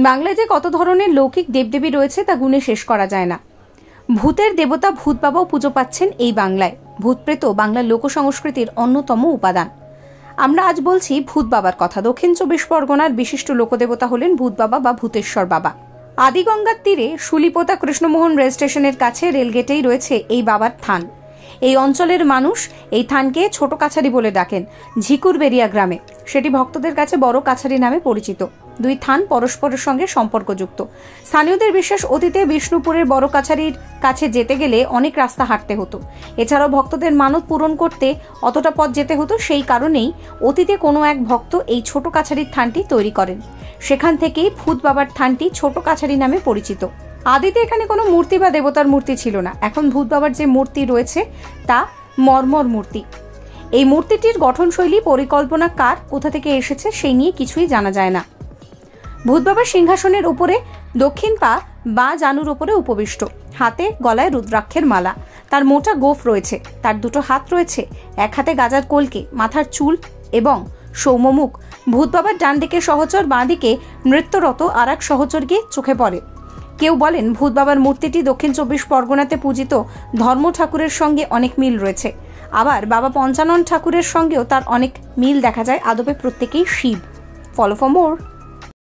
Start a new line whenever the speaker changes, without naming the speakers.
বাংলায় যে কত ধরনের লৌকিক দেবদেবী রয়েছে তা গুণে শেষ করা যায় না। ভূতের দেবতা ভূত বাবাও পুজো পাচ্ছেন এই বাংলায়। ভূতপ্রেত বাংলার লোক সংস্কৃতির অন্যতম উপাদান। আমরা আজ বলছি ভূত বাবার কথা। দক্ষিণ 24 পরগনার বিশিষ্ট লোকদেবতা হলেন ভূত বাবা বা ভূতেশ্বর বাবা। আদিগঙ্গার তীরে শুলিপোতা কৃষ্ণমোহন রেল স্টেশনের কাছে রেলগেটেই রয়েছে এই বাবার থান। এই অঞ্চলের মানুষ এই থানকে ছোট কাছারি বলে ডাকেন। ঝিকুরবেরিয়া গ্রামে সেটি ভক্তদের কাছে বড় কাছারি নামে পরিচিত। দুই থান পরস্পরের সঙ্গে সম্পর্কযুক্ত। স্থানীয়দের বিশ্বাস, অতীতে বিষ্ণুপুরের বড় কাছারির কাছে যেতে গেলে অনেক রাস্তা হাঁটতে হতো। এছাড়াও ভক্তদের মানত পূরণ করতে অতটা পথ যেতে হতো। সেই কারণেই অতীতে কোনো এক ভক্ত এই ছোট কাছারির থানটি তৈরি করেন। সেখান থেকেই ভূত বাবার থানটি ছোট কাছারি নামে পরিচিত। আদিতে এখানে কোনো মূর্তি বা দেবতার মূর্তি ছিল না। এখন ভূত বাবার যে মূর্তি রয়েছে তা মর্মর মূর্তি। এই মূর্তিটির গঠনশৈলী, পরিকল্পনা কার, কোথা থেকে এসেছে সেই নিয়ে কিছুই জানা যায় না। ভূত বাবার সিংহাসনের উপরে দক্ষিণ পা বাঁ জানুর উপরে উপবিষ্ট, হাতে গলায় রুদ্রাক্ষের মালা। তার মোটা গোঁফ রয়েছে, তার দুটো হাত রয়েছে, এক হাতে গাজার কলকে, মাথার চুল এবং সৌম্যমুখ। ভূত বাবার ডান দিকে সহচর, বাঁ দিকে নৃত্যরত আর এক সহচরকে চোখে পড়ে। কেউ বলেন ভূত বাবার মূর্তিটি দক্ষিণ 24 পরগনাতে পূজিত ধর্ম ঠাকুরের সঙ্গে অনেক মিল রয়েছে। আবার বাবা পঞ্চানন ঠাকুরের সঙ্গেও তার অনেক মিল দেখা যায়। আদপে প্রত্যেকেই শিব। Follow for more.